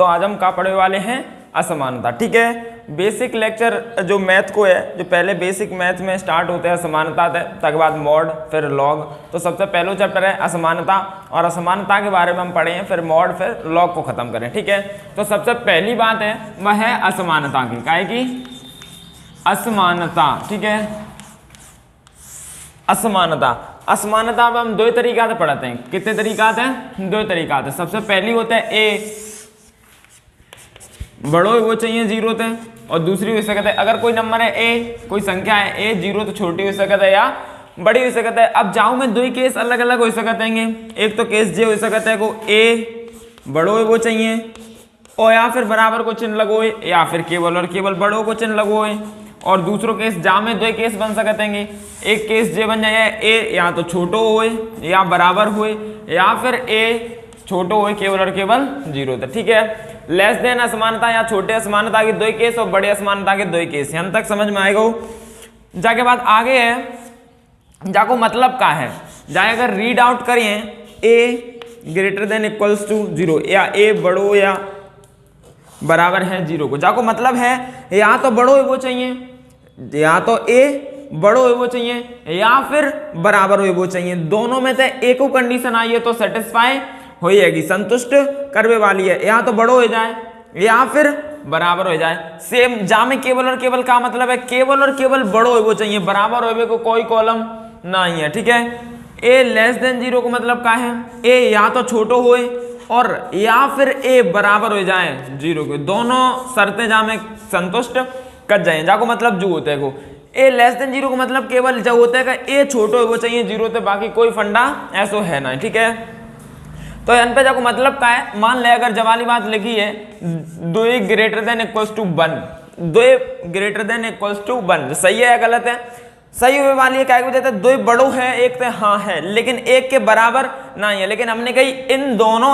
तो आज हम क्या पढ़ने वाले हैं, असमानता। ठीक है, बेसिक लेक्चर जो मैथ को है, जो पहले बेसिक मैथ में स्टार्ट होते हैं असमानता तक बाद मॉड फिर लॉग। तो सबसे पहला चैप्टर है असमानता, और असमानता के बारे में हम पढ़े हैं, फिर मॉड फिर लॉग को खत्म करें। ठीक है, तो सबसे पहली बात है वह है असमानता की, काहे की असमानता। ठीक है, असमानता। असमानता अब हम दो तरीका से पढ़ते हैं। कितने तरीका से? दो तरीका से। सबसे पहली होता है ए बड़ो वो चाहिए जीरो थे, और दूसरी हो सकता है अगर कोई नंबर है ए, कोई संख्या है ए जीरो तो छोटी हो सकता है या बड़ी हो सकता है। अब जाऊं मैं दो ही केस अलग अलग हो सकते हैं। एक तो केस जे हो सकता है को ए बड़ो वो चाहिए और या फिर बराबर को चिन्ह लगो या फिर केवल और केवल बड़ो को चिन्ह लगो। और दूसरो केस जा में दो केस बन सकते हैं। एक केस जे बन जाए ए या तो छोटो होए या बराबर होए या फिर ए छोटो होए केवल और केवल जीरो थे। ठीक है, लेस देन असमानता या छोटे असमानता के दो केस और बड़े असमानता के दो केस, यहाँ तक समझ में आएगा। जाके बाद आगे है जाको मतलब का है, जाए अगर रीड आउट करिए a greater than equals to zero या ए बड़ो या बराबर है जीरो को, जाको मतलब है या तो बड़ो वो चाहिए या तो ए बड़ो वो चाहिए या फिर बराबर वो चाहिए। दोनों में से एक को कंडीशन आई है तो सेटिस्फाई हो जाएगी, संतुष्ट करने वाली है। या तो बड़ो हो जाए या फिर बराबर हो जाए। सेम जा में केवल और केवल का मतलब है केवल और केवल बड़ो वो चाहिए, बराबर होवे को कोई कॉलम नहीं है। ठीक है, ए लेस देन जीरो को मतलब का है ए या तो छोटो होए और या फिर ए बराबर हो जाए जीरो के, दोनों शर्तें जा में संतुष्ट कर जाए। जाको मतलब जो होता है को ए लेस देन जीरो को मतलब केवल जो होता है कि ए छोटो वो चाहिए जीरो थे, बाकी कोई फंडा ऐसो है ना। ठीक है, तो यहाँ पे जाको मतलब का है, मान ले अगर जवाली बात लिखी है दो greater than equals to one, दो greater than equals to one, सही है या गलत है? सही हुए वाली है, क्या वजह है दो बड़ो है एक तो हाँ है लेकिन एक के बराबर नहीं है। लेकिन हमने कही इन दोनों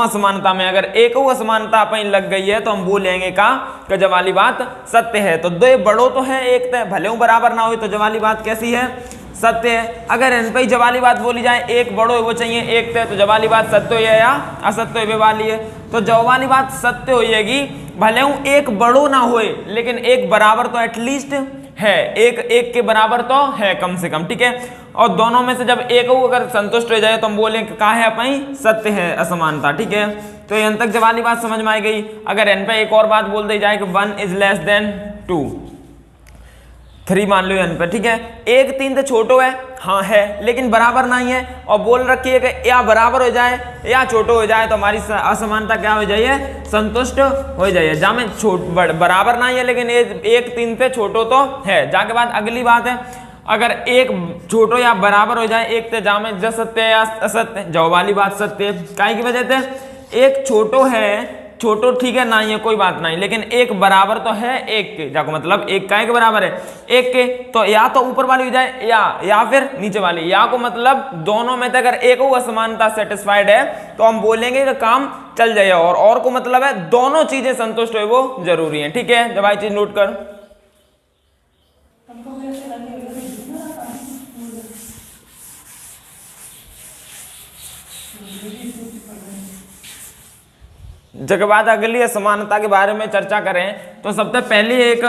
असमानता में अगर एक असमानता अपन लग गई है तो हम बोलेंगे का जवाली बात सत्य है। तो दो बड़ो तो है एक तो भले बराबर ना हो तो जवाली बात कैसी है? सत्य है। अगर इन पर जवाली बात बोली जाए एक बड़ो वो चाहिए एक तो जवाली बात सत्य हो या असत्य होने वाली है? तो जवाली बात सत्य हो जाएगी, भले एक बड़ो ना होए लेकिन एक बराबर तो एटलीस्ट है, एक के बराबर तो है कम से कम। ठीक है, और दोनों में से जब एक अगर संतुष्ट हो जाए तो हम बोलें का है अपन सत्य है असमानता। ठीक है, तो यहाँ तक जवाली बात समझ में आ गई। अगर इन पे एक और बात बोल दी जाए कि 1 इज लेस देन 2, 3 मान लो इन पे। ठीक है, एक 3 तो छोटो है हाँ है लेकिन बराबर नहीं है, और बोल रखी है कि या बराबर हो जाए या छोटो हो जाए तो हमारी असमानता क्या हो जाए? संतुष्ट हो जाए। जा में बराबर नहीं है लेकिन एक 3 पे छोटो तो है। जाके बाद अगली बात है अगर एक छोटो या बराबर हो जाए एक ते जा में जो सत्य या असत्य, जो वाली बात सत्य है। काहे की वजह से एक छोटो है, छोटो ठीक है नहीं है कोई बात नहीं, लेकिन एक बराबर तो है एक के, जाको मतलब एक काहे के बराबर है एक के, तो या तो ऊपर वाली हो जाए या फिर नीचे वाली। या को मतलब दोनों में से अगर एक असमानता सेटिस्फाइड है तो हम बोलेंगे कि काम चल जाए। और को मतलब है दोनों चीजें संतुष्ट हो वो जरूरी है। ठीक है, जब आई चीज नोट कर जब बाद अगली असमानता के बारे में चर्चा करें तो सबसे पहली एक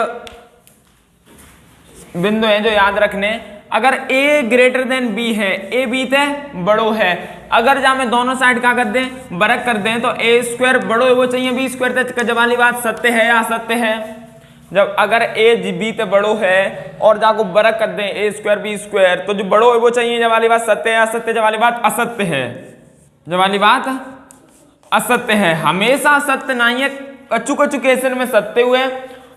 बिंदु है जो याद रखने, अगर a ग्रेटर देन b है, a b ते बड़ो है, अगर जा में दोनों साइड क्या कर दें बरक कर दें तो a स्क्वायर बड़ो वो चाहिए b स्क्वायर ते जवाली बात सत्य है या असत्य है? जब अगर a b ते बड़ो है और जाको बरक कर दें a स्क्वायर b स्क्वायर तो जो बड़ो वो चाहिए जवाली बात सत्य है असत्य? जवाली बात असत्य है, जवाली बात असत्य है। हमेशा सत्य नहीं है, कच्चू केसन में सत्य हुए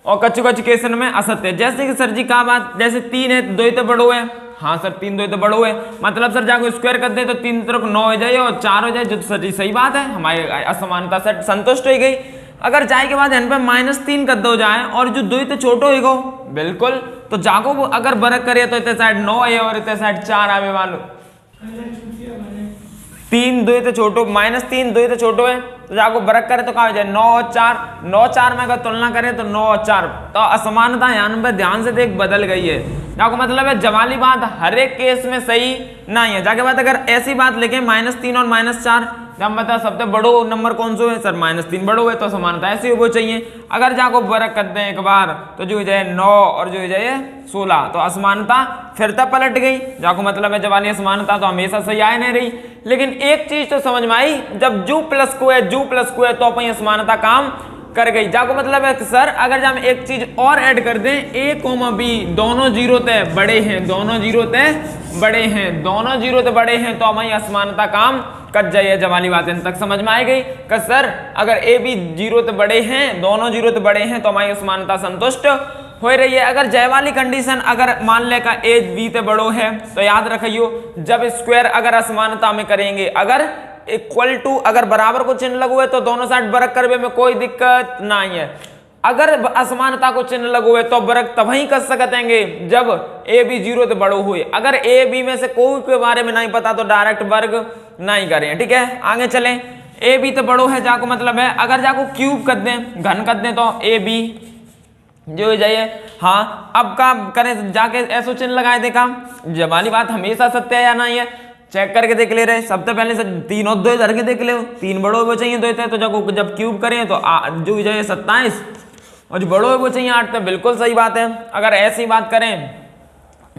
और कच्चू केसन में असत्य। जैसे कि सर जी का बात जैसे 3 है 2 तो बड़ो है, हाँ सर 3 2 तो बड़ो है, मतलब सर जाको स्क्वायर कर दे तो 3 तरफ 9 हो जाए और 4 हो जाए, जो सर जी सही बात है, हमारी असमानता से संतुष्ट हो गई। अगर जाए के बाद इन पर -3 कर दो जाए और जो 2 तो छोटो हो गो बिल्कुल, तो जाको अगर बरक करे तो इतने साइड 9 है और इतने साइड 4 आवे वालो, 3 2 तो छोटो -3 2 तो छोटो है, तो जाको बरक करे तो क्या हो जाए 9 और 4, 9 4 में अगर तुलना करें तो 9 और 4, तो असमानता यहाँ पे ध्यान से देख बदल गई है। जाको मतलब है जवाली बात हर एक केस में सही नहीं है। जाके बात अगर ऐसी बात लिखे -3 और -4 जब बता सबसे बड़ो नंबर कौन सा है सर -3 बड़ो है तो समानता ऐसे वो चाहिए। अगर जाको वर्ग करते हैं एक बार तो जो हो जाए 9 और जो हो जाए 16 तो असमानता फिर तक पलट गई। जाको मतलब है जब वाली असमानता तो हमेशा सही आए नहीं रही। लेकिन एक चीज तो समझ में आई, जब जू प्लस को है तो अपन असमानता काम कर गई। जाको मतलब है सर अगर हम एक चीज और ऐड कर दें a, b दोनों जीरो ते बड़े हैं, दोनों जीरो ते बड़े हैं, दोनों जीरो ते बड़े हैं तो हमारी असमानता काम कर जाइए। जब वाली बात इन तक समझ में आ गई कि सर अगर a b जीरो ते बड़े हैं, दोनों जीरो ते बड़े हैं तो हमारी असमानता संतुष्ट हो रही है। अगर जय वाली कंडीशन अगर मान ले का a b ते बड़ो है तो याद रखियो जब स्क्वायर अगर असमानता में करेंगे अगर इक्वल टू अगर बराबर को चिन्ह लगो है तो दोनों साइड वर्ग करने में कोई दिक्कत नहीं है। अगर असमानता को चिन्ह लगो है तो वर्ग तभी कर सकेंगे जब ए बी जीरो तो बड़ो हुए। अगर ए बी में से कोई के बारे में नहीं पता तो डायरेक्ट वर्ग नहीं करें। ठीक है आगे चलें। ए बी तो बड़ो है जाको मतलब है अगर जाको क्यूब कर दें घन कर दें तो ए बी जो हो जाइए। हाँ अब का करें जाके ऐसो चिन्ह लगाए देखा जब वाली बात हमेशा सत्य है या नहीं है चेक करके देख ले रहे। सबसे पहले से 3 और 2 करके देख ले, 3 बड़ो वो चाहिए 2 थे तो जब क्यूब करें तो जो हो जाए 27 और जो बड़ो है वो चाहिए 8 थे। बिल्कुल सही बात है। अगर ऐसी बात करें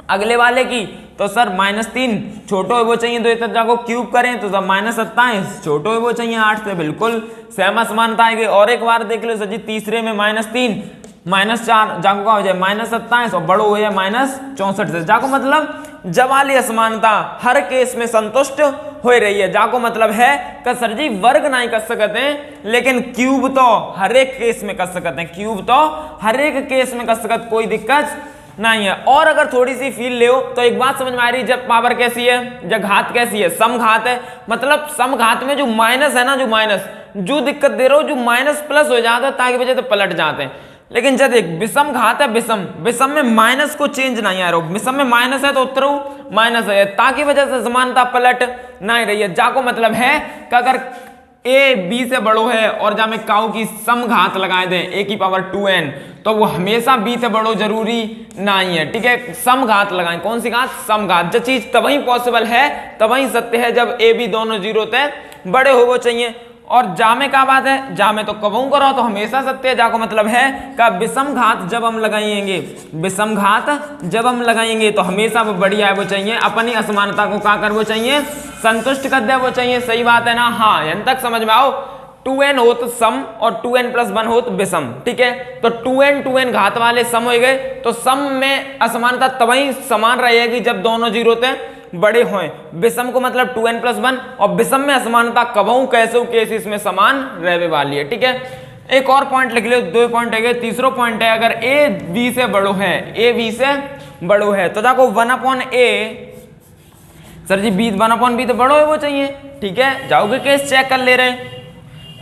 अगले वाले की तो सर -3 छोटो है वो चाहिए 2 थे जाको क्यूब करें तो सब -27 छोटो है वो चाहिए 8 थे। बिल्कुल सेम असमानता आएगी। और एक बार देख लो सर जी तीसरे में -3 -4 जाको का हो जाए -27 और बड़ो हो जाए -64 से। जाको मतलब जब वाली असमानता हर केस में संतुष्ट हो रही है। जाको मतलब है कि सर जी वर्ग नहीं कर सकते हैं लेकिन क्यूब तो हर एक केस में कर सकते हैं, क्यूब तो हर एक केस में कर सकते, कोई दिक्कत नहीं है। और अगर थोड़ी सी फील ले तो एक बात समझ में आ रही जब पावर कैसी है, जब घात कैसी है, समघात है। मतलब समघात में जो माइनस है ना, जो माइनस जो दिक्कत दे रहा हो, जो माइनस प्लस हो जाता है ताकि वजह तो पलट जाते हैं। लेकिन जब देख विषम घात है, विषम में माइनस को चेंज नहीं आ रहा, विषम में माइनस है तो उत्तर माइनस है ताकि वजह से समानता पलट नहीं रही है। जाको मतलब है कि अगर ए बी से बड़ो है और जब मैं काऊ की समघात लगाए दें a की पावर 2n तो वो हमेशा b से बड़ो जरूरी नहीं है। ठीक है समघात लगाएं। कौन सी घात? समघात। जो चीज तभी पॉसिबल है तभी सत्य है जब a b दोनों जीरो ते बड़े हो वो चाहिए। और जामे का बात है, जामे तो कबू करो तो हमेशा सत्य है। जाको मतलब है का विषम घात जब हम लगाएंगे, विषम घात जब हम लगाएंगे तो हमेशा वो बढ़िया है वो चाहिए, अपनी असमानता को क्या कर वो चाहिए संतुष्ट कर दे वो चाहिए। सही बात है ना? हाँ यहाँ तक समझ में आओ। 2n हो तो सम और 2n + 1 हो तो विषम। ठीक है तो 2n घात वाले सम हो गए तो सम में असमानता तभी समान रहेगी जब दोनों जीरो थे बड़े हों। विषम को मतलब 2n + 1 और विषम में असमानता कबहू कैसे केस इसमें समान रहने वाली है। ठीक है एक और पॉइंट लिख लो, 2 पॉइंट है। तीसरा पॉइंट है अगर a b से बड़ो है, a b से बड़ो है तो देखो 1/a सर जी b 1/b तो बड़ो है वो चाहिए। ठीक है जाओगे केस चेक कर ले रहे।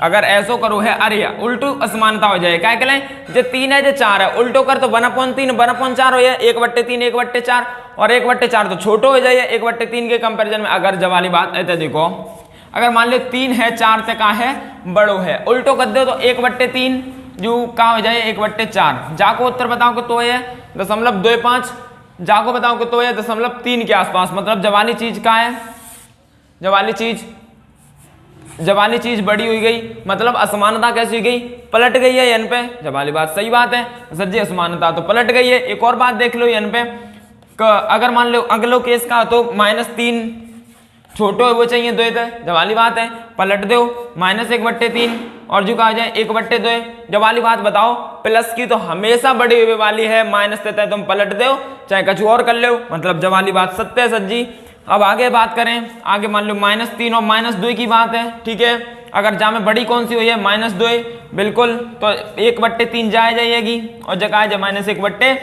अगर ऐसो करो है अरे यार उल्टो असमानता हो जाए क्या कहें जो 3 है जो 4 है उल्टो कर तो 1/3 1/4 हो जाए 1/3 1/4 और 1/4 तो छोटो हो जाए 1/3 के कंपैरिजन में। अगर जब वाली बात है तो देखो अगर मान लो 3 है 4 तक का है बड़ो है उल्टो कर दो तो 1/3 जो का हो जाए 1/4। जाको उत्तर बताओ कि तो है 0.25 जाको बताओ कि तो है 0.3 के आसपास। मतलब जब वाली चीज का है जब वाली चीज बड़ी हुई गई मतलब असमानता कैसी हुई गई पलट गई है एन पे। जब वाली बात सही बात है सर जी असमानता तो पलट गई है। एक और बात देख लो एन पे अगर मान लो अगलो केस का तो -3 छोटो है वो चाहिए 2 थे। जब वाली बात है पलट दो -1/3 और जो कहा जाए 1/2। जब वाली बात बताओ प्लस की तो हमेशा बड़ी हुई वाली है, माइनस देता है तुम पलट दो चाहे कुछ और कर लो। मतलब जब वाली बात सत्य है सर जी। अब आगे बात करें, आगे मान लो -3 और -2 की बात है। ठीक है अगर जामे बड़ी कौन सी हुई है -2 बिल्कुल तो 1/3 जाएगी और जगह जाए -1/2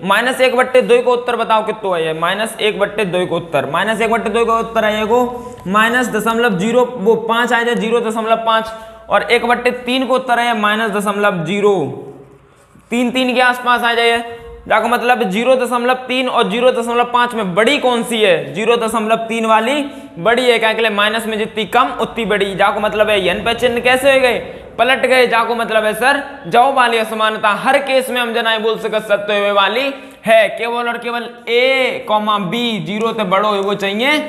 -1/2 को उत्तर बताओ कितना है -1/2 को उत्तर -1/2 को उत्तर आएगा -0.05 आ जाए 0.5 और 1/3 को उत्तर है -0.3 के आसपास आ जाए। जाको मतलब 0.3 और 0.5 में बड़ी कौन सी है 0.3 वाली बड़ी है क्या के लिए माइनस में जितनी कम उतनी बड़ी। जाको मतलब है एन पे चिन्ह कैसे हो गए पलट गए। जाको मतलब है सर जाओ वाली असमानता हर केस में हम जनाए बोल सकते हुए वाली है केवल और केवल a, b 0 से बड़ो वो चाहिए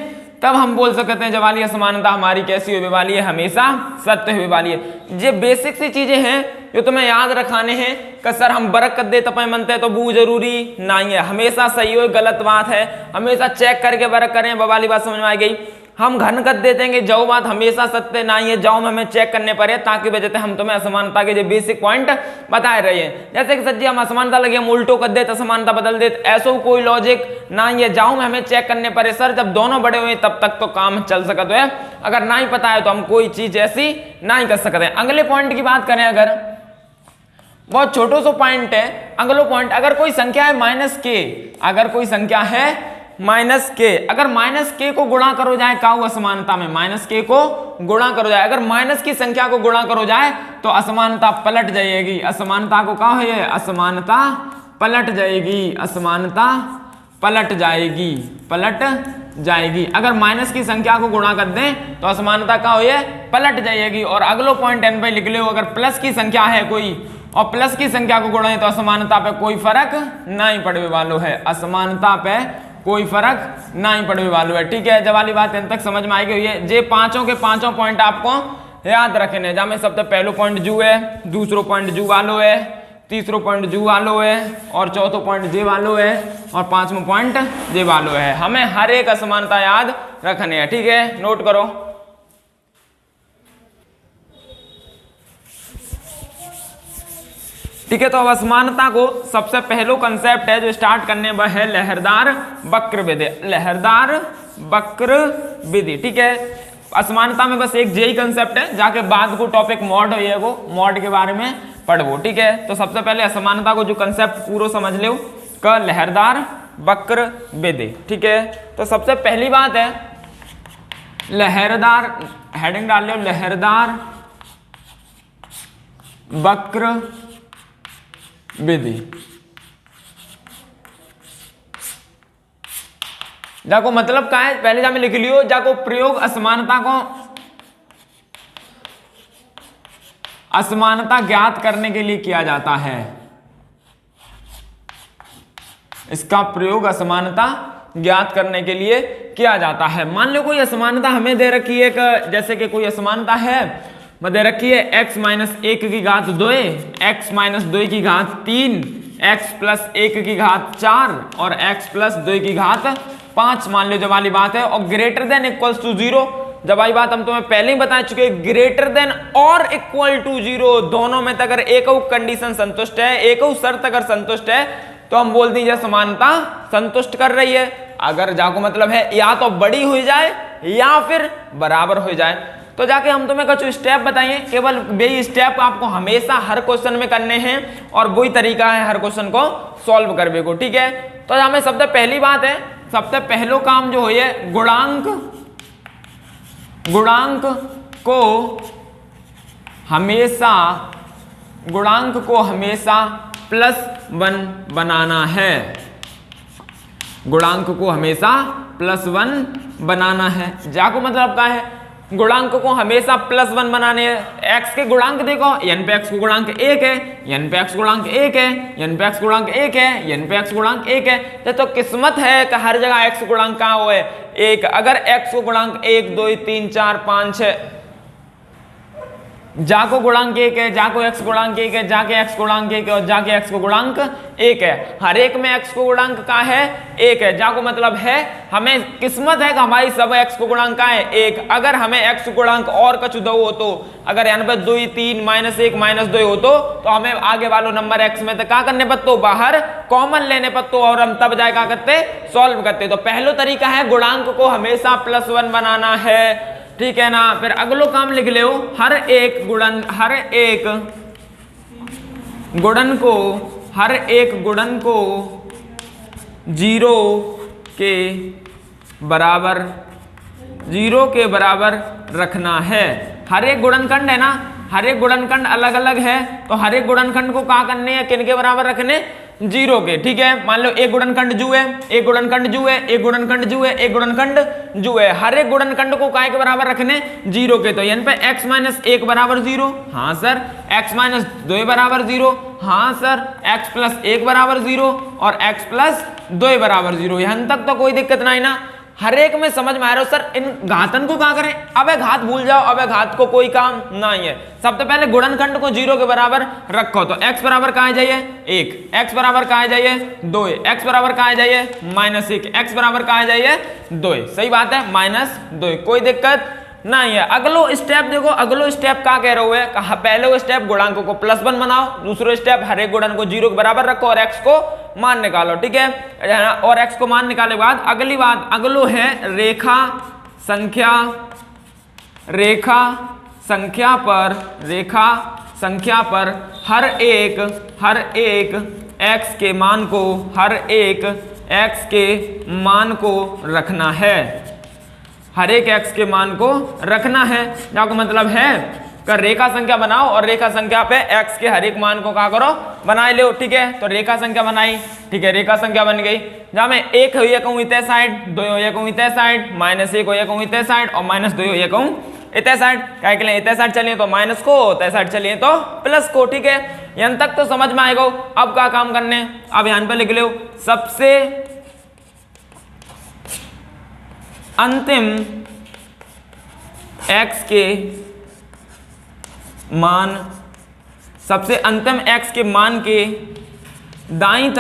तब हम बोल सकते हैं जब वाली असमानता हमारी कैसी होने वाली है, हमेशा सत्य होने वाली है। ये बेसिक सी चीजें हैं जो तुम्हें याद रखाने हैं कि सर हम बरक कर दे तपाए मनते तो वो जरूरी नहीं है, हमेशा सही हो गलत बात है, हमेशा चेक करके बरक करें। वाली बात समझ में आ गई। हम घन कर देते हैं कि जो बात हमेशा सत्य नहीं है, जाओ में हमें चेक करने पड़े, ताकि वजह से हम तुम्हें असमानता के जो बेसिक पॉइंट बता रहे हैं। जैसे कि सच्ची हम असमानता लगे हम उल्टो कर देते, असमानता बदल देते, ऐसा कोई लॉजिक नहीं है, जाओ में हमें चेक करने पड़े। सर जब दोनों बड़े हुए तब तक तो काम चल सकते है, अगर नहीं पता है तो हम कोई चीज ऐसी नहीं कर सकते। अगले पॉइंट की बात करें, अगर बहुत छोटो सो पॉइंट है, अगलो पॉइंट, अगर कोई संख्या है -k, अगर कोई संख्या है -k, अगर -k को गुणा करो जाए का असमानता में, -k को गुणा करो जाए, अगर माइनस की संख्या को गुणा करो जाए तो असमानता पलट जाएगी। असमानता को क्या है, असमानता पलट जाएगी, असमानता पलट जाएगी, पलट जाएगी। अगर माइनस की संख्या को गुणा कर दें तो असमानता क्या हो पलट जाएगी। और अगलो पॉइंट एन पे लिख लो, अगर प्लस की संख्या है कोई और प्लस की संख्या को गुणा तो असमानता पे कोई फर्क नहीं पड़ने वालो है, असमानता पे कोई फर्क नहीं पड़ने वालो है। ठीक है, जब वाली बात इन तक समझ में आएगी हुई है। जे पांचों के पांचों पॉइंट आपको याद रखने, जहाँ में सबसे पहलो पॉइंट जू है, दूसरो पॉइंट जू वालो है, तीसरो पॉइंट जू वालो है, और चौथो पॉइंट जे वालो है, और पांचवा पॉइंट जे वालो है। हमें हर एक असमानता याद रखने हैं। ठीक है, नोट करो। ठीक है, तो अब असमानता को सबसे पहलो कंसेप्ट है जो स्टार्ट करने वह है लहरदार वक्र विधि, लहरदार वक्र विधि। ठीक है, असमानता में बस एक यही कंसेप्ट है, जाके बाद को टॉपिक मॉड है, वो मॉड के बारे में पढ़वो। ठीक है, तो सबसे पहले असमानता को जो कंसेप्ट पूरा समझ लो का लहरदार वक्र विधि। ठीक है, तो सबसे पहली बात है लहरदार, हेडिंग डाल लो लहरदार वक्र विधि। जाको मतलब क्या है पहले जा में लिख लियो, जाको प्रयोग असमानता ज्ञात करने के लिए किया जाता है। इसका प्रयोग असमानता ज्ञात करने के लिए किया जाता है। मान लो कोई असमानता हमें दे रखी है, जैसे कि कोई असमानता है दे रखी है x माइनस 1 की घात 2, x माइनस 2 की घात 3, x प्लस 1 की घात 4 और x प्लस 2 की घात 5 मान लो जब वाली बात है, और ग्रेटर देन इक्वल्स टू 0। जब वाली बात हम तुम्हें पहले ही बता चुके, ग्रेटर देन और इक्वल टू 0 दोनों में अगर एक कंडीशन संतुष्ट है, एक शर्त अगर संतुष्ट है तो हम बोल दीजिए समानता संतुष्ट कर रही है। अगर जाको मतलब है या तो बड़ी हो जाए या फिर बराबर हो जाए। तो जाके हम तुम्हें कुछ स्टेप बताइए, केवल वही स्टेप आपको हमेशा हर क्वेश्चन में करने हैं और वही तरीका है हर क्वेश्चन को सॉल्व करने को। ठीक है, तो हमें सबसे पहली बात है, सबसे पहलो काम जो है गुणांक को हमेशा +1 बनाना है। गुणांक को हमेशा +1 बनाना है। जाको मतलब क्या है, गुणांक को हमेशा +1 बनाने हैं। x के गुणांक देखो, n पे x को गुणांक 1 है, n पे x गुणांक 1 है, n पे x गुणांक 1 है, n पे x गुणांक 1 है। तो किस्मत है कि हर जगह x गुणांक कहाँ हुआ है 1। अगर x को गुणांक 1 2 3 4 5 6, जाको गुणांक 1 है, जाको x गुणांक 1 है, जाके x गुणांक 1 है और जाके x को गुणांक 1 है। हर एक में x को गुणांक का है 1 है। जाको मतलब है हमें किस्मत है कि हमारी सब x को गुणांक का है 1। अगर हमें x गुणांक और कछु दो हो तो, अगर यहाँ पे 2 3 -1 -2 हो तो हमें आगे वालों नंबर x में तो क्या करने पत्तो, बाहर कॉमन लेने पत्तो, और हम तब जाए क्या करते, सॉल्व करते। तो पहलो तरीका है गुणांक को हमेशा +1 बनाना है। ठीक है ना, फिर अगलो काम लिख ले, हर एक गुणन को 0 के बराबर रखना है। हर एक गुणनखंड है ना, हर एक गुणनखंड अलग अलग है, तो हर एक गुणनखंड को क्या करने हैं, किन के बराबर रखने, 0 के। ठीक है, मान लो एक गुणनखंड जू है, एक गुणनखंड जू है, एक गुणनखंड जू है, एक गुणनखंड जू है। हर एक गुणनखंड को काय के बराबर रखने, 0 के। तो यहाँ पे x माइनस 1 बराबर 0, हाँ सर। x माइनस 2 बराबर 0, हाँ सर। x प्लस 1 बराबर 0 और x प्लस 2 बराबर 0। यहाँ तक तो कोई दिक्कत नहीं ना। हर एक में समझ में आ रहा हो सर इन घातन को क्या करें, अबे घात भूल जाओ, अबे घात को कोई काम नहीं है। सबसे पहले गुणनखंड को 0 के बराबर रखो, तो x बराबर कहाँ जाइए 1, x बराबर कहाँ जाइए 2, x बराबर कहाँ जाइए -1, x बराबर कहाँ जाइए 2। सही बात है -2, कोई दिक्कत नहीं है। अगलो स्टेप देखो, अगलो स्टेप क्या कह रहे हुए, कहा पहले वो स्टेप गुणांकों को +1 बनाओ, दूसरो स्टेप हर एक गुणन को 0 के बराबर रखो और x को मान निकालो, ठीक है। और x को मान निकालने के बाद अगली बात अगलो है रेखा संख्या पर हर एक x के मान को रखना है, हर एक x के मान को रखना है। क्या मतलब है कर रेखा संख्या बनाओ और रेखा संख्या पे x के हर एक मान को क्या करो बनाए लो, ठीक है। तो रेखा संख्या बनाई, ठीक है, रेखा संख्या बन गई, जहां मैं 1 हो कहूँ इतने साइड, 2 हो कहूँ इतने साइड, -1 हो कहूँ इतने साइड और -2 हो कहूँ इतने साइड। क्या के लिए इतने साइड चलिए तो माइनस को, इतने साइड चलिए तो प्लस को, ठीक है। यहाँ तक तो समझ में आएगा। अब क्या काम करने, अब यहाँ पे लिख लो सबसे अंतिम x के मान, सबसे अंतिम x के मान के दाईं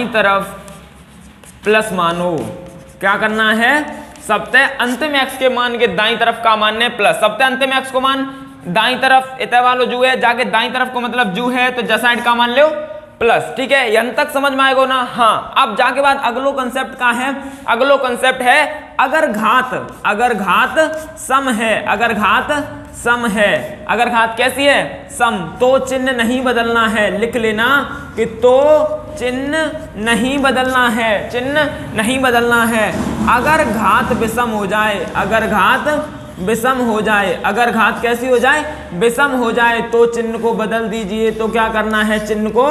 तरफ प्लस मानो। क्या करना है, सबसे अंतिम x के मान के दाईं तरफ का मान है प्लस, सबसे अंतिम x को मान दाईं तरफ इतने वालो जू है, जाके दाईं तरफ को मतलब जू है तो जसाइड का मान लो प्लस, ठीक है। यहाँ तक समझ में आएगा ना। हाँ, अब जाके बाद अगलो कंसेप्ट का है, अगलो कंसेप्ट है अगर घात सम है, अगर घात कैसी है सम, तो चिन्ह नहीं बदलना है। लिख लेना कि तो चिन्ह नहीं बदलना है, अगर घात विषम हो जाए, अगर घात कैसी हो जाए विषम हो जाए तो चिन्ह को बदल दीजिए। तो क्या करना है, चिन्ह को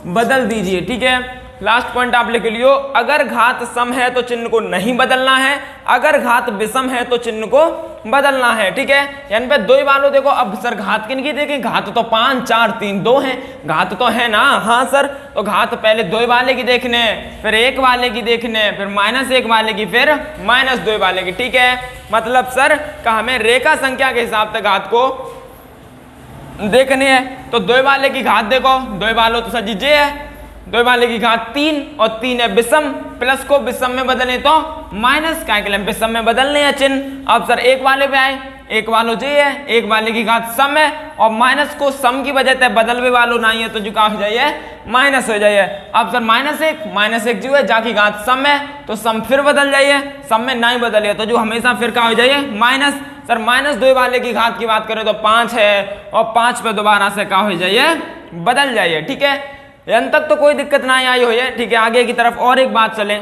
बदल दीजिए, ठीक है। लास्ट पॉइंट आप लिख लियो, अगर घात सम है तो चिन्ह को नहीं बदलना है, अगर घात विषम है तो चिन्ह को बदलना है, ठीक है। यानी पे दो ही वालों देखो। अब सर घात किनकी देखें, घात तो 5 4 3 2 है, घात तो है ना। हाँ सर, तो घात पहले 2 वाले की देखने, फिर 1 वाले की देखने, फिर -1 वाले की, फिर -2 वाले की, ठीक है। मतलब सर का हमें रेखा संख्या के हिसाब से घात को देखने है। तो 2 वाले की घात देखो, 2 वालों तो सर जे है, 2 वाले की घात 3 और 3 है विषम, प्लस को विषम में बदले तो माइनस, क्या के लिए विषम में बदलने हैं चिन्ह। अब सर 1 वाले पे आए, 1 वालों जे है, 1 वाले की घात सम है और माइनस को सम की वजह से बदलवे वालों नहीं है तो जो का हो जाइए माइनस हो जाइए। अब सर -1 जो है जाकी घात सम है तो सम फिर बदल जाइए, सम में नहीं बदलिए तो जो हमेशा फिर का हो जाइए माइनस। सर -2 वाले की घात की बात करें तो 5 है और 5 पे दोबारा से का हो जाइए बदल जाइए, ठीक है। यहाँ तक तो कोई दिक्कत नहीं आई हुई है, ठीक है। आगे की तरफ और एक बात चले,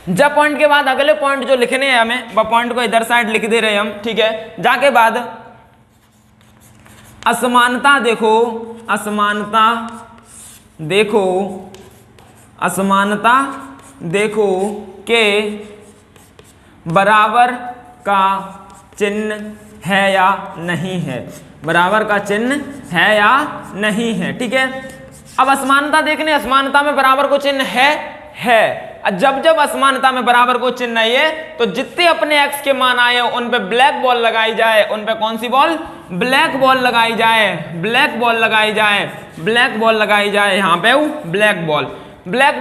जब पॉइंट के बाद अगले पॉइंट जो लिखने हैं हमें, वह पॉइंट को इधर साइड लिख दे रहे हैं हम, ठीक है। जाके बाद असमानता देखो, असमानता देखो के बराबर का चिन्ह है या नहीं है, बराबर का चिन्ह है या नहीं है, ठीक है। अब असमानता देखने, असमानता में बराबर को चिन्ह है। जब असमानता में बराबर को चिन्ह नहीं है तो जितने अपने x के मान आए उन पे ब्लैक बॉल लगाई जाए, उन पे कौन सी बॉल, ब्लैक बॉल लगाई जाए, ब्लैक बॉल लगाई जाए, यहाँ पे ब्लैक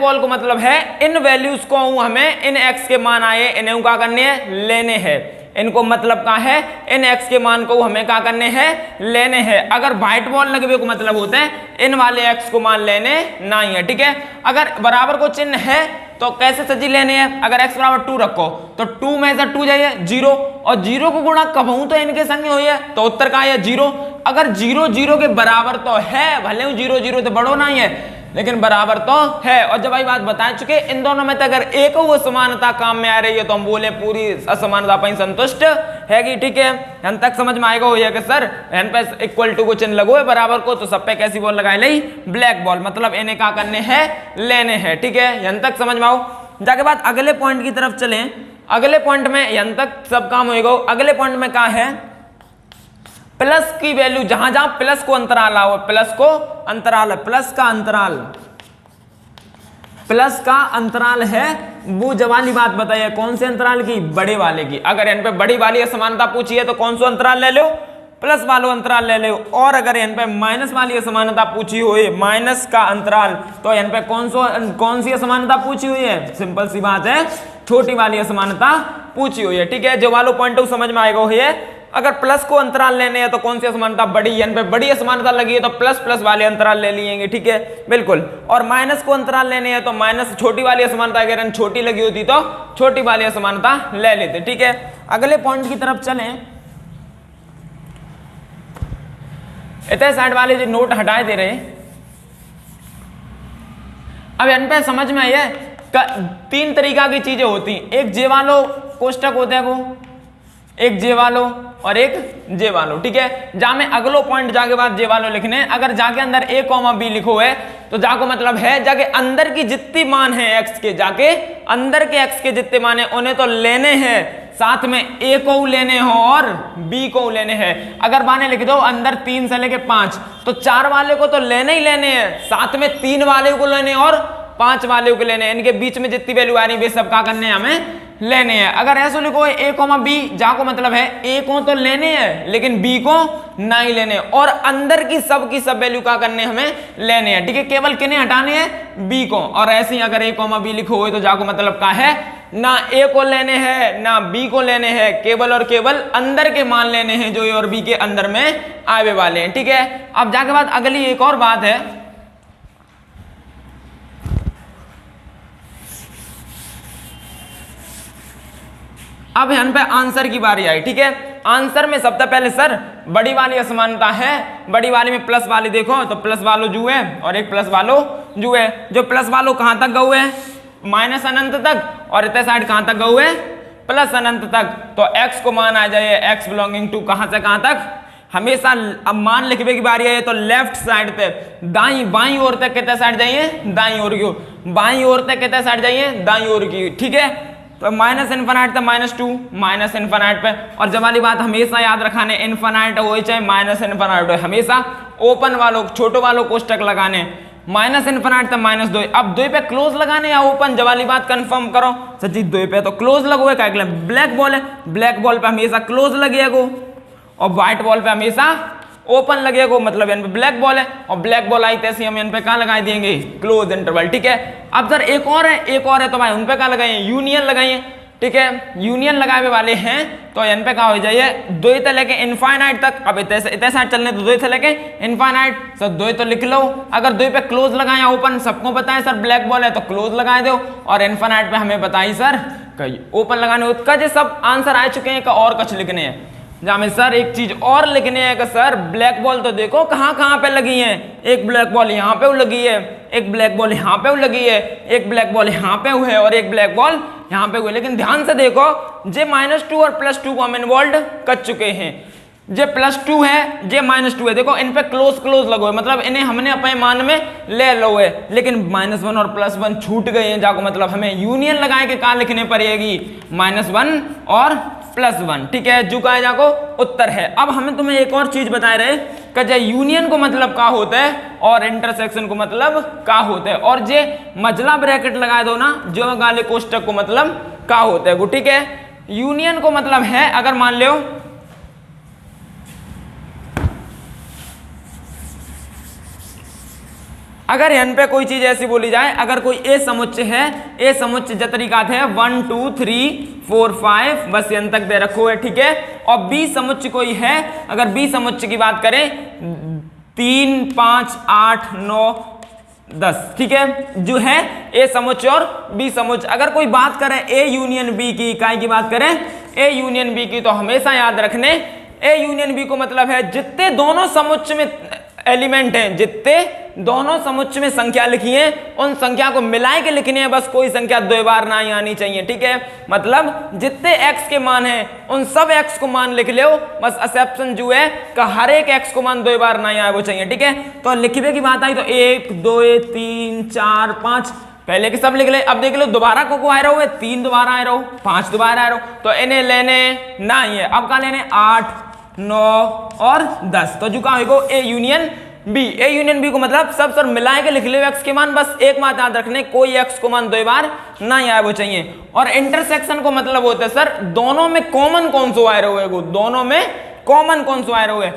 बॉल को मतलब है इन वैल्यूज को हमें इन x के मान आए इन्हें क्या करने हैं, लेने हैं। इनको मतलब क्या है, इन x के मान को हमें क्या करने हैं, लेने हैं। अगर व्हाइट बॉल लगे को मतलब होता है इन वाले x को मान लेने नहीं है, ठीक है। अगर बराबर को चिन्ह है तो कैसे सजी लेने हैं, अगर x बराबर 2 रखो तो 2 में से 2 जाइए 0 और 0 को गुणा कहूं तो इनके संग हुई है तो उत्तर का है 0। अगर 0 0 के बराबर तो है, भले 0 0 तो बड़ो नहीं है लेकिन बराबर तो है। और जब भाई बात बता चुके इन दोनों में तो अगर एक वो समानता काम में आ रही है तो हम बोले पूरी असमानता पर संतुष्ट हैगी, ठीक है। यहाँ तक समझ में आएगा हो कि सर एन पे इक्वल टू को चिन्ह लगो है बराबर को तो सब पे कैसी बॉल लगाए ली, ब्लैक बॉल, मतलब इन्हें क्या करने हैं, लेने हैं, ठीक है। यहाँ तक समझ में आओ। जाके बाद अगले पॉइंट की तरफ चलें। अगले पॉइंट में यहाँ तक सब काम होगा। अगले पॉइंट में क्या है, प्लस की वैल्यू, जहां जहां प्लस को अंतराल आओ, प्लस को अंतराल है, प्लस का अंतराल, प्लस का अंतराल है, वो जब वाली बात बताइए कौन से अंतराल की, बड़े वाले की। अगर यहाँ पे बड़ी वाली असमानता पूछी है तो कौन सा अंतराल ले लो, प्लस वालो अंतराल ले लो। और अगर यहाँ पे माइनस वाली असमानता पूछी हुई, माइनस का अंतराल, तो यहाँ पे कौन सी असमानता पूछी हुई है, सिंपल सी बात है, छोटी वाली असमानता पूछी हुई है। ठीक है, जो वालों पॉइंट समझ में आएगा है। अगर प्लस को अंतराल लेने हैं तो कौन सी असमानता, बड़ी, यहाँ पे बड़ी असमानता लगी है तो प्लस प्लस वाले अंतराल ले लिएंगे। ठीक है, बिल्कुल। और माइनस को अंतराल लेने हैं तो माइनस छोटी वाली असमानता, अगर छोटी लगी होती तो छोटी वाली असमानता ले लेते। ठीक है, अगले पॉइंट की तरफ चलें। इतने साइड वाले जो नोट हटाए दे रहे, अब इन पे समझ में आइए, तीन तरीका की चीजें होती हैं। एक जे वालो कोष्टक होते हैं, वो एक जे वालो और एक जे वालो। ठीक है, जहां में अगलो पॉइंट जाके बाद जे वालो लिखने, अगर जाके अंदर ए कॉमा बी लिखो है तो जाको मतलब है जाके अंदर की जितनी मान है एक्स के, जाके अंदर के एक्स के जितने मान है उन्हें तो लेने हैं, साथ में ए को लेने हो और बी को लेने हैं। अगर माने लिख दो अंदर 3 से लेके 5, तो 4 वाले को तो लेने ही लेने हैं, साथ में 3 वाले को लेने और 5 वाले को लेने हैं। इनके बीच में जितनी वैल्यू आ रही है वे सब क्या करने हैं, हमें लेने हैं। अगर ऐसा लिखो ए कॉमा बी, जा को मतलब है ए को तो लेने हैं लेकिन बी को नहीं लेने, और अंदर की सब वैल्यू क्या करने हमें लेने हैं। ठीक है, केवल किन्हें हटाने हैं, बी को। और ऐसे ही अगर ए कॉमा बी लिखो हो तो जा को मतलब क्या है, ना ए को लेने हैं ना बी को लेने हैं, केवल और केवल अंदर के मान लेने हैं जो ए और बी के अंदर में आवे वाले हैं। ठीक है, अब जाके बाद अगली एक और बात है, अब यहाँ पे आंसर की बारी आई। ठीक है, आंसर में सबसे पहले सर बड़ी वाली असमानता है, बड़ी वाली में प्लस वाली देखो तो प्लस वालो जू है और एक प्लस वालो जू है। जो प्लस वालो कहां तक गए है, माइनस अनंत तक, और इतने साइड कहां तक गए है, प्लस अनंत तक। तो x को मान आ जाए, x बिलोंगिंग टू कहां से कहां तक, हमेशा अब मान लिखने की बारी है तो लेफ्ट साइड पे, बाई ओर तक कितने साइड जाइए, दाई ओर की, बाई ओर तक कितने साइड जाइए, दाई ओर की। ठीक है, तो माइनस इन्फिनाइट था -2, माइनस इन्फिनाइट पे। और जब वाली बात हमेशा याद रखाने, इन्फिनाइट हो चाहे माइनस इन्फिनाइट हो, हमेशा ओपन वालों छोटो वालों कोष्टक लगाने। माइनस इन्फिनाइट था -2, अब 2 पे क्लोज लगाने या ओपन, जब वाली बात कंफर्म करो। सच्ची 2 पे तो क्लोज लगोगे, क्या ब्लैक बॉल है, ब्लैक बॉल पे हमेशा क्लोज लगेगा और व्हाइट बॉल पे हमेशा ओपन लगेगा, मतलब यहाँ पे ब्लैक बॉल है और ब्लैक बॉल आई तैसे हम यहाँ पे कहाँ लगा देंगे, क्लोज इंटरवल। ठीक है, अब सर एक और है तो भाई उन पे कहाँ लगाइए, यूनियन लगाइए। ठीक है, यूनियन लगाए वाले हैं तो यहाँ पे कहाँ हो जाइए, 2 से लेके इनफाइनाइट तक। अब इतने साइड चलने तो 2 से लेके इनफाइनाइट, सर 2 तो लिख लो। अगर 2 पे क्लोज लगाए ओपन, सबको बताएं सर ब्लैक बॉल है तो क्लोज लगाए दो, और इनफाइनाइट पे हमें बताइए सर ओपन लगाने। उसका जो सब आंसर आ चुके हैं, और कुछ लिखने हैं जहाँ में सर एक चीज और लिखने है कि सर ब्लैक बॉल तो देखो कहाँ पे लगी है, एक ब्लैक बॉल यहाँ पे लगी है, एक ब्लैक बॉल यहाँ पे लगी है, एक ब्लैक बॉल यहाँ पे है और एक ब्लैक बॉल यहाँ पे हुए। लेकिन ध्यान से देखो, जे -2 और +2 को हम इन्वॉल्व कर चुके हैं, जे +2 है जे -2 है, देखो इन पे क्लोज लगो है, मतलब इन्हें हमने अपने मान में ले लो है। लेकिन -1 और +1 छूट गए हैं, जाको मतलब हमें यूनियन लगाए के कहाँ लिखने पड़ेगी, -1 और +1। ठीक है, जो कहा जाको उत्तर है। अब हमें तुम्हें एक और चीज बता रहे कि जे यूनियन को मतलब क्या होता है और इंटरसेक्शन को मतलब क्या होता है, और जे मजला ब्रैकेट लगा दो ना, जो गाले कोष्टक को मतलब क्या होता है वो। ठीक है, यूनियन को मतलब है, अगर मान लो अगर यहाँ पे कोई चीज ऐसी बोली जाए, अगर कोई ए समुच्चय है, ए समुच्चय जो तरीका है 1 2 3 4 5 बस यहाँ तक दे रखो है। ठीक है, और बी समुच्चय कोई है, अगर बी समुच्चय की बात करें 3 5 8 9 10। ठीक है, जो है ए समुच्चय और बी समुच्चय। अगर कोई बात करें ए यूनियन बी की, इकाई की बात करें ए यूनियन बी की, तो हमेशा याद रखने ए यूनियन बी को मतलब है जितने दोनों समुच्चय में एलिमेंट हैं, जितने दोनों समुच्चय में संख्या लिखी है उन संख्या को मिला के लिखनी है, बस कोई संख्या 2 बार ना ही आनी चाहिए। ठीक है, मतलब जितने x के मान हैं उन सब x को मान लिख लो, बस एक्सेप्शन जो है कि हर एक x को मान 2 बार ना ही आए वो चाहिए। ठीक है, तो लिखने की बात आई तो 1 2 3 4 5 पहले के सब लिख ले। अब देख लो दोबारा को आए रहो, 3 दोबारा आए रहो, 5 दोबारा आए रहो, तो इन्हें लेने ना ही है। अब क्या लेने, 8 9 और 10, तो जो का होगा A union B, A union B को मतलब सब सर मिला के लिख ले एक्स के मान, बस एक बात याद रखने, कोई एक्स को मान दो बार ना आए वो चाहिए। और इंटरसेक्शन को मतलब होता है सर दोनों में कॉमन कौन सा वायर होगा, दोनों में कॉमन कौन सा वायर होगा।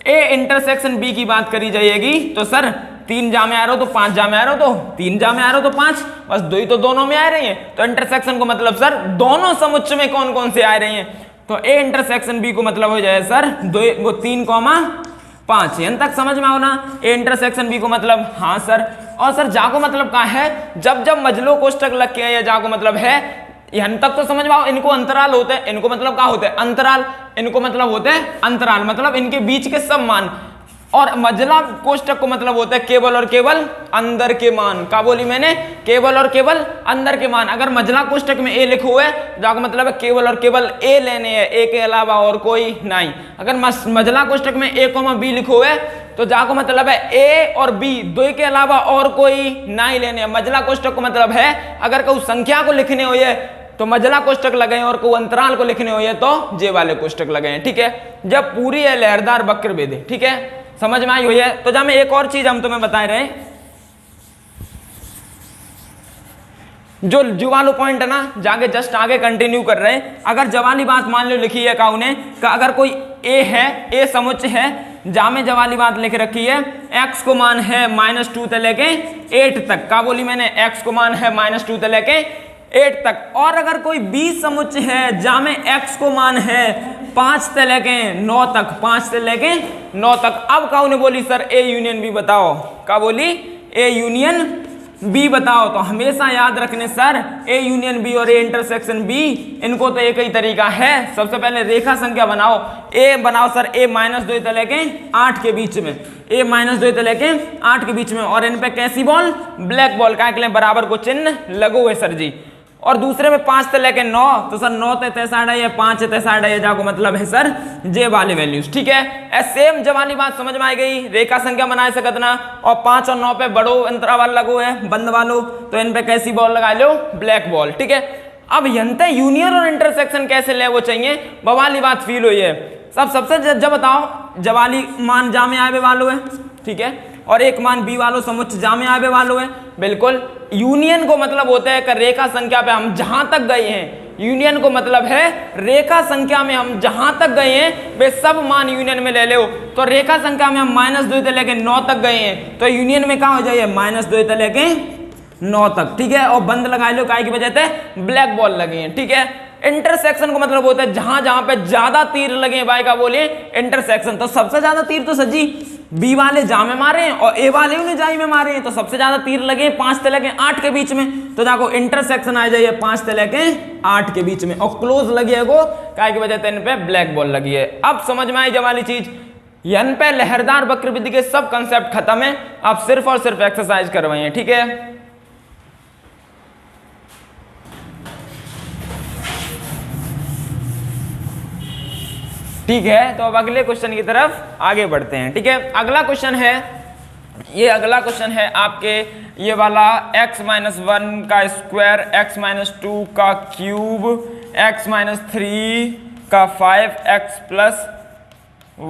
ए इंटरसेक्शन बी की बात करी जाएगी तो सर 3 जामे आ रहे हो तो 5 जामे आ रहे हो तो 3 जामे आ रहे हो तो 5, बस 2 ही तो दोनों में आ रही है। तो इंटरसेक्शन को मतलब सर दोनों समुच्चय में कौन कौन से आ रही हैं, तो ए इंटरसेक्शन बी को मतलब हो जाए सर 3,5। यहां तक समझ में आओ ना, ए इंटरसेक्शन बी को मतलब हाँ सर। और सर जा को मतलब क्या है, जब जब मजलो कोष्टक लग के या जा को मतलब है, यहां तक तो समझ में आओ। इनको अंतराल होते हैं, इनको मतलब क्या होते हैं अंतराल, इनको मतलब होते हैं अंतराल, मतलब इनके बीच के सब मान। और मजला कोष्टक को मतलब होता है केवल और केवल अंदर के मान। क्या बोली मैंने, केवल और केवल अंदर के मान। अगर मजला कोष्टक में ए लिखो है जाको मतलब है केवल और केवल ए लेने हैं, ए के अलावा और कोई नहीं। अगर मजला कोष्टक में ए कोमा बी लिखो है तो जाको मतलब है ए और बी दो के अलावा और कोई नहीं लेने हैं। मजला कोष्टक को मतलब है अगर कोई संख्या को लिखने हो तो मजला कोष्टक लगे और कोई अंतराल को लिखने हो तो जे वाले कोष्टक लगे हैं, ठीक है। जब पूरी है लहरदार वक्र भेदे, ठीक है, समझ में आई हुई है। तो जब मैं एक और चीज हम तुम्हें बता रहे हैं, जो जुवालू पॉइंट है ना जाके जस्ट आगे कंटिन्यू कर रहे हैं। अगर जवाली बात मान लो लिखी है काउ ने का अगर कोई ए है, ए समुच्चय है, जामे जवाली बात लिख रखी है, x को मान है -2 से लेके 8 तक। का बोली मैंने, x को मान है -2 से लेके 8 तक। और अगर कोई बी समुच्चय है जामे x को मान है 5 से लेके 9 तक, 5 से लेके 9 तक। अब काउ ने बोली सर ए यूनियन बी बताओ। का बोली, ए यूनियन बी बताओ। तो हमेशा याद रखने सर ए यूनियन बी और ए इंटरसेक्शन बी, इनको तो एक ही तरीका है। सबसे पहले रेखा संख्या बनाओ, ए बनाओ सर ए -2 से लेके 8 के बीच में, ए -2 से लेके 8 के बीच में। और इन पे कैसी बॉल, ब्लैक बॉल, का के लिए बराबर को चिन्ह लगो है सर जी। और दूसरे में 5 से लेके 9, तो सर 9 ते 63 है, 5 से 63 है, जाको मतलब है सर जे वाले वैल्यूज, ठीक है। सेम जवाली बात समझ में आ गई, रेखा संख्या बनाए सकत ना। और 5 और 9 पे बड़ो अंतराल लगो है बंद वालो, तो इन पे कैसी बॉल लगा लो, ब्लैक बॉल, ठीक है। अब यंत्र यूनियन और इंटरसेक्शन कैसे ले वो चाहिए, बवाली बात फील हुई है। सबसे जब बताओ जवाली मान जामे आवे वालो है, ठीक है, और एक मान बी वालों समुच्चय जामे आवे वालों है, बिल्कुल। यूनियन को मतलब होता है कि रेखा संख्या पे हम जहां तक गए हैं, यूनियन को मतलब है रेखा संख्या में हम जहां तक गए हैं वे सब मान यूनियन में ले लो। तो रेखा संख्या में हम -2 से लेके 9 तक गए हैं, तो यूनियन में क्या हो जाए -2 से लेके 9 तक, ठीक है। और बंद लगा लो, काय की वजह से ब्लैक बॉल लगे हैं, ठीक है। इंटरसेक्शन को मतलब होता है जहां जहां पे ज्यादा तीर लगे, बाय का बोले इंटरसेक्शन। तो सबसे ज्यादा तीर तो सजी बी वाले जा में मारे हैं और ए वाले उन्हें जाई में मारे हैं, तो सबसे ज्यादा तीर लगे 5 से लेके 8 के बीच में। तो जाको इंटरसेक्शन आ जाइए 5 से लेके 8 के बीच में, और क्लोज लगी है वो काय की वजह से इन पे ब्लैक बॉल लगी है। अब समझ में आई जब वाली चीज, यन पे लहरदार वक्र विधि के सब कंसेप्ट खत्म है, आप सिर्फ और सिर्फ एक्सरसाइज करवाइए, ठीक है। ठीक है, तो अब अगले क्वेश्चन की तरफ आगे बढ़ते हैं, ठीक है। अगला क्वेश्चन है, ये अगला क्वेश्चन है आपके ये वाला x-1 का स्क्वायर, x-2 का क्यूब, x-3 का 5x +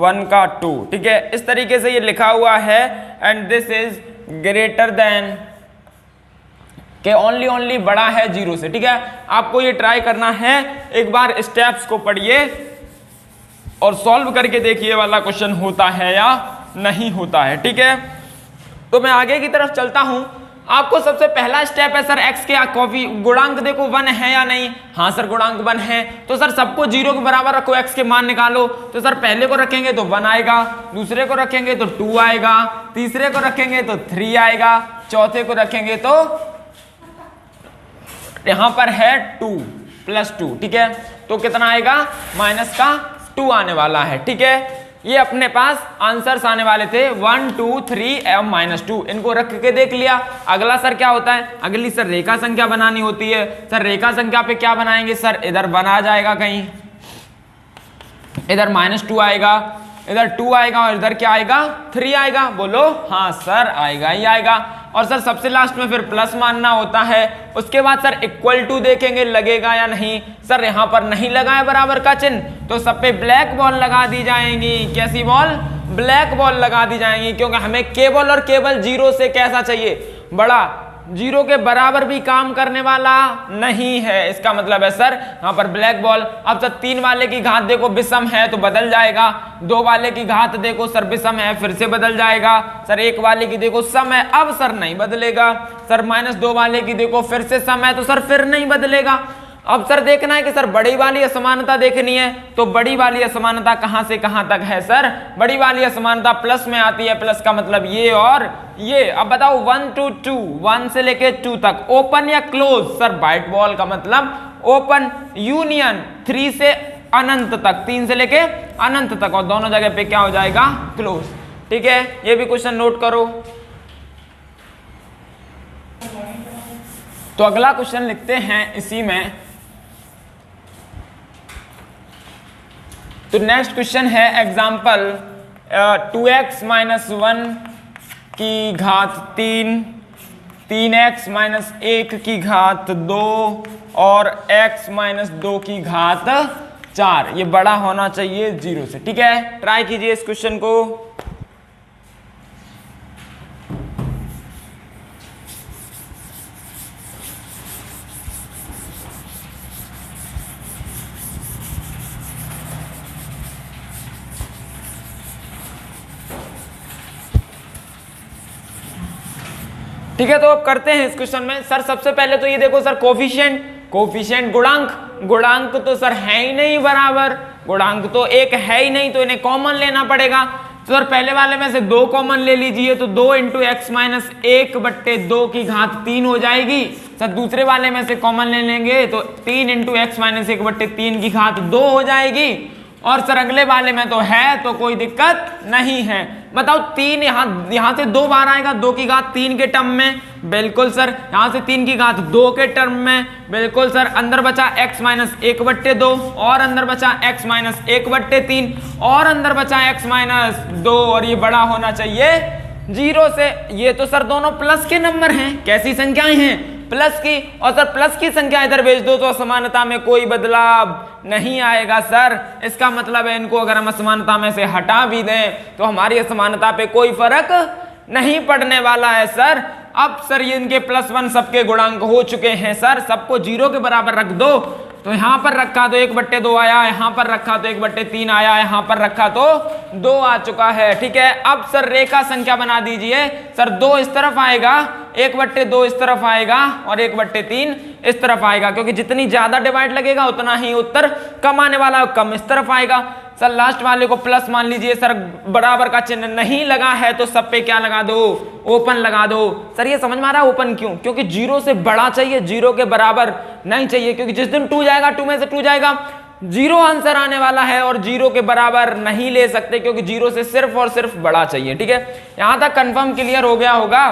1 का 2, ठीक है। इस तरीके से ये लिखा हुआ है, and this is greater than के ओनली बड़ा है 0 से, ठीक है। आपको ये ट्राई करना है, एक बार स्टेप्स को पढ़िए और सॉल्व करके देखिए वाला क्वेश्चन होता है या नहीं होता है, ठीक है। तो मैं आगे की तरफ चलता हूं। आपको सबसे पहला स्टेप है सर x के कॉपी गुणांक देखो 1 है या नहीं। हाँ सर गुणांक 1 है, तो सर सबको 0 के बराबर रखो, x के मान निकालो। तो सर पहले को रखेंगे तो 1 आएगा, दूसरे को रखेंगे तो 2 आएगा, तीसरे को रखेंगे तो 3 आएगा, चौथे को रखेंगे तो यहां पर है 2 + 2, ठीक है। तो कितना आएगा, -2 आने वाला है, ठीक है। ये अपने पास आंसर्स आने वाले थे 1 2 3 और -2, इनको रख के देख लिया। अगला सर क्या होता है, अगली सर रेखा संख्या बनानी होती है। सर रेखा संख्या पे क्या बनाएंगे, सर इधर बना जाएगा, कहीं इधर -2 आएगा, इधर 2 आएगा और इधर क्या आएगा, 3 आएगा। बोलो हाँ सर आएगा ही आएगा। और सर सबसे लास्ट में फिर प्लस मानना होता है। उसके बाद सर इक्वल टू देखेंगे लगेगा या नहीं। सर यहाँ पर नहीं लगा है बराबर का चिन्ह, तो सब पे ब्लैक बॉल लगा दी जाएंगी। कैसी बॉल, ब्लैक बॉल लगा दी जाएंगी, क्योंकि हमें केवल और केवल जीरो से कैसा चाहिए, बड़ा, जीरो के बराबर भी काम करने वाला नहीं है। इसका मतलब है सर यहाँ पर ब्लैक बॉल। अब सर 3 वाले की घात देखो विषम है तो बदल जाएगा, 2 वाले की घात देखो सर विषम है फिर से बदल जाएगा, सर 1 वाले की देखो सम है अब सर नहीं बदलेगा, सर -2 वाले की देखो फिर से सम है तो सर फिर नहीं बदलेगा। अब सर देखना है कि सर बड़ी वाली असमानता देखनी है, तो बड़ी वाली असमानता कहां से कहां तक है सर, बड़ी वाली असमानता प्लस में आती है, प्लस का मतलब ये और ये। अब बताओ 1 to 2, 1 से लेके 2 तक ओपन या क्लोज, सर व्हाइट बॉल का मतलब ओपन, यूनियन 3 से अनंत तक, 3 से लेके अनंत तक, और दोनों जगह पे क्या हो जाएगा, क्लोज। ठीक है, ये भी क्वेश्चन नोट करो। तो अगला क्वेश्चन लिखते हैं इसी में। तो नेक्स्ट क्वेश्चन है एग्जाम्पल 2x - 1 की घात 3, 3x - 1 की घात 2 और x - 2 की घात 4, ये बड़ा होना चाहिए 0 से। ठीक है, ट्राई कीजिए इस क्वेश्चन को। ठीक है, तो अब करते हैं इस क्वेश्चन में। सर सबसे पहले तो ये देखो सर कोफिशिएंट गुणांक तो सर है ही नहीं बराबर, गुणांक तो एक है ही नहीं, तो इन्हें कॉमन लेना पड़ेगा। तो सर पहले वाले में से 2 कॉमन ले लीजिए, तो 2 × x - 1/2 की घात 3 हो जाएगी। सर दूसरे वाले में से कॉमन ले लेंगे तो 3 × x - 1/3 की घात 2 हो जाएगी। और सर अगले वाले में तो है, तो कोई दिक्कत नहीं है। बताओ 3 यहाँ से 2 बार आएगा, 2 की घात 3 के टर्म में, बिल्कुल सर। यहाँ से 3 की घात 2 के टर्म में, बिल्कुल सर। अंदर बचा x - 1/2 और अंदर बचा x - 1/3 और अंदर बचा x - 2, और ये बड़ा होना चाहिए 0 से। ये तो सर दोनों प्लस के नंबर हैं, कैसी संख्याएं हैं, प्लस की। और सर प्लस की संख्या इधर भेज दो तो असमानता में कोई बदलाव नहीं आएगा सर। इसका मतलब है इनको अगर हम असमानता में से हटा भी दें तो हमारी असमानता पे कोई फर्क नहीं पड़ने वाला है सर। अब सर ये इनके +1 सबके गुणांक हो चुके हैं सर, सबको 0 के बराबर रख दो। तो यहाँ पर रखा तो 1/2 आया, यहाँ पर रखा तो 1/3 आया, यहाँ पर रखा तो 2 आ चुका है। ठीक है, अब सर रेखा संख्या बना दीजिए। सर 2 इस तरफ आएगा, 1/2 इस तरफ आएगा और 1/3 इस तरफ आएगा, क्योंकि जितनी ज्यादा डिवाइड लगेगा उतना ही उत्तर कम आने वाला, कम इस तरफ आएगा। सर लास्ट वाले को प्लस मान लीजिए। सर बराबर का चिन्ह नहीं लगा है तो सब पे क्या लगा दो, ओपन लगा दो। सर ये समझ में आ रहा है ओपन क्यों, क्योंकि 0 से बड़ा चाहिए, 0 के बराबर नहीं चाहिए, क्योंकि जिस दिन 2 जाएगा 2 में से 2 जाएगा 0 आंसर आने वाला है, और 0 के बराबर नहीं ले सकते, क्योंकि 0 से सिर्फ और सिर्फ बड़ा चाहिए। ठीक है, यहां तक कंफर्म क्लियर हो गया होगा।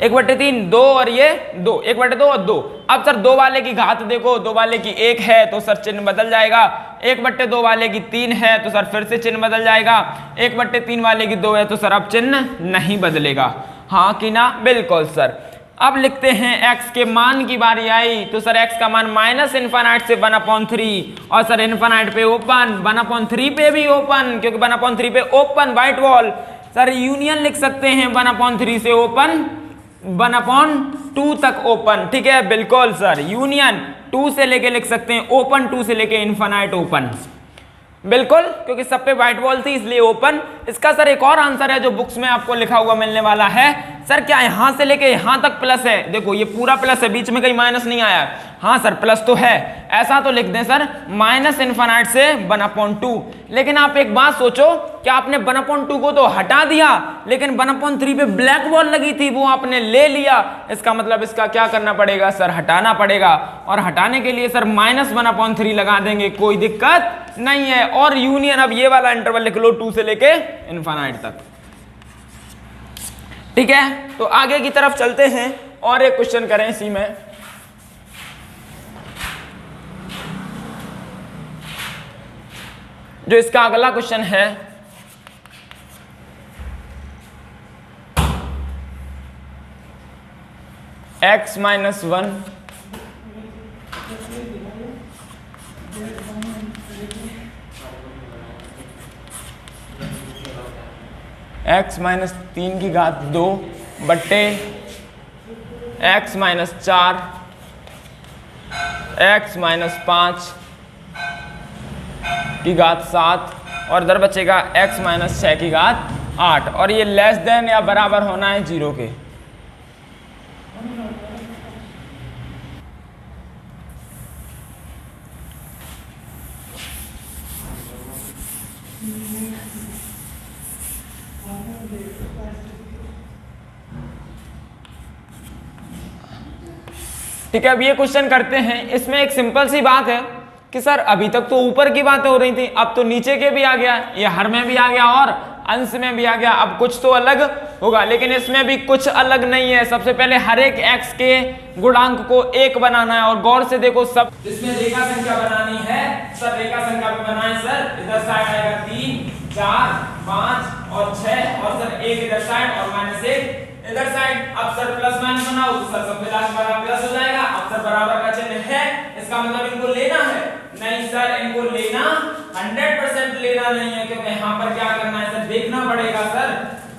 1/3 2 और ये 2, 1/2 और 2। अब सर 2 वाले की घात देखो, 2 वाले की 1 है तो सर चिन्ह बदल जाएगा, 1/2 वाले की 3 है तो सर फिर से चिन्ह बदल जाएगा, 1/3 वाले की 2 है तो सर अब चिन्ह नहीं बदलेगा। हाँ कि ना, बिल्कुल सर। अब लिखते हैं x के मान की बारी आई, तो सर x का मान -∞ से 1/3, और सर इनफाइनाइट पे ओपन, 1/3 पे भी ओपन, क्योंकि 1/3 पे open white wall. Sir union लिख सकते हैं 1/3 से ओपन 1/2 तक ओपन। ठीक है, बिल्कुल सर, यूनियन 2 से लेके लिख सकते हैं ओपन, 2 से लेके इनफाइनाइट ओपन, बिल्कुल, क्योंकि सब पे व्हाइट वॉल थी इसलिए ओपन। इसका सर एक और आंसर है जो बुक्स में आपको लिखा हुआ मिलने वाला है। सर क्या यहां से लेके यहां तक प्लस है, देखो ये पूरा प्लस है, बीच में कहीं माइनस नहीं आया। हाँ सर प्लस तो है, ऐसा तो लिख दें सर -∞ से 1/2। लेकिन आप एक बात सोचो कि आपने 1/2 को तो हटा दिया, लेकिन 1/3 पे ब्लैक बॉल लगी थी वो आपने ले लिया। इसका मतलब इसका क्या करना पड़ेगा सर, हटाना पड़ेगा, और हटाने के लिए सर -1/3 लगा देंगे, कोई दिक्कत नहीं है। और यूनियन अब ये वाला इंटरवल लिख लो 2 से लेके इनफाइनाइट तक। ठीक है, तो आगे की तरफ चलते हैं और एक क्वेश्चन करें इसी में। जो इसका अगला क्वेश्चन है, x - 1 - x माइनस 3 की घात 2 बट्टे x माइनस 4 x माइनस 5 की घात 7 और इधर बचेगा x माइनस 6 की घात 8 और ये लेस देन या बराबर होना है 0 के। ठीक है, अब ये क्वेश्चन करते हैं। इसमें एक सिंपल सी बात है कि सर अभी तक तो ऊपर की बातें हो रही थी, अब तो नीचे के भी आ गया, ये हर में भी आ गया और अंश में भी आ गया। अब कुछ तो अलग होगा, लेकिन इसमें भी कुछ अलग नहीं है। सबसे पहले हर एक x के गुणांक को 1 बनाना है और गौर से देखो सब इसमें रेखा संख्या बनानी है। सर रेखा संख्या भी बनाए सर, इधर साइड आएगा 3 4 5 और 6 और सर 1 इधर साइड और -1 इधर साइड। अब सर प्लस माइनस बनाओ तो सर सब मिला के प्लस हो जाएगा। अब सर बराबर का चिन्ह है, इसका मतलब इनको लेना है? नहीं सर, इनको लेना 100% लेना नहीं है, क्योंकि यहाँ पर क्या करना है सर, देखना पड़ेगा। सर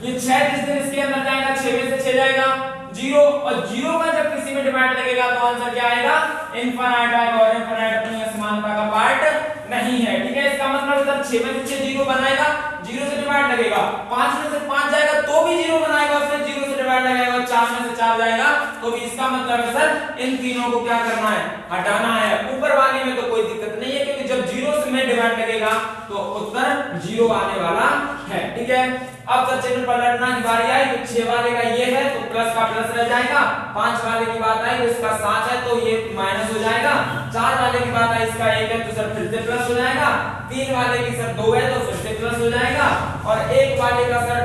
ये 6 किस दिन इसके अंदर जाएगा, 6 में से 6 जाएगा 0 और 0 का जब किसी में डिवाइड लगेगा तो आंसर क्या आएगा, इनफाइनाइट आएगा और इनफाइनाइट अपनी असमानता का पार्ट नहीं है। ठीक है, इसका मतलब इधर 6 में से 6 0 बनाएगा, 0 से डिवाइड लगेगा, 5 में से 5 जाएगा तो भी 0 बनाएगा, फिर 0 से डिवाइड लगेगा, 4 में से 4 जाएगा तो भी। इसका मतलब है सर इन तीनों को क्या करना है, हटाना है। ऊपर वाले में तो कोई दिक्कत नहीं है, क्योंकि जब 0 से में डिवाइड लगेगा तो उत्तर 0 आने वाला है। ठीक है, अब सर चिन्ह पलटना की बारी आई तो 6 वाले का ये है तो प्लस का प्लस रह जाएगा, 5 वाले की बात आई तो इसका 7 है तो ये माइनस हो जाएगा, 4 वाले की बात आई इसका 1 है तो सर फिर से प्लस हो जाएगा, 3 वाले की सर 2 है तो फिर से प्लस हो जाएगा और 1 वाले का सर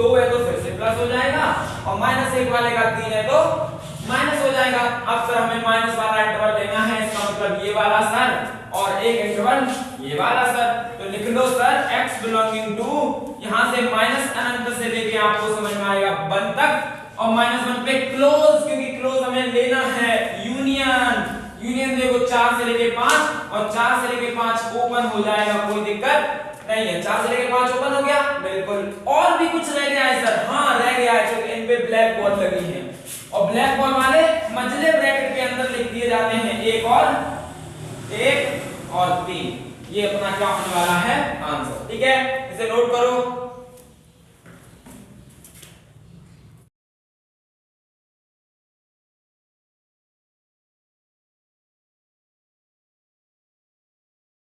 2 है तो फिर से प्लस हो जाएगा और -1 वाले का 3 है तो माइनस हो जाएगा। अब सर हमें माइनस वाला इंटरवल लेना है, इसका मतलब ये वाला सर और एक इंटरवल ये वाला सर। तो लिख लो सर x बिलोंगिंग टू, यहां से माइनस अनंत से लेके आपको समझ में आएगा 1 तक और -1 पे क्लोज, क्योंकि क्लोज हमें लेना है यूनियन। यूनियन देखो 4 से लेके 5 और 4 से लेके 5 ओपन हो जाएगा, कोई दिक्कत नहीं है। 4 से लेके 5 ओपन हो गया, बिल्कुल। और भी कुछ रह गया है सर, हाँ रह गया है, क्योंकि इन पे ब्लैक बॉल लगी है और ब्लैक बॉल वाले मझले ब्रैकेट के अंदर लिख दिए जाते हैं 1 और 3। ये अपना क्या होने वाला है, आंसर। ठीक है, इसे नोट करो।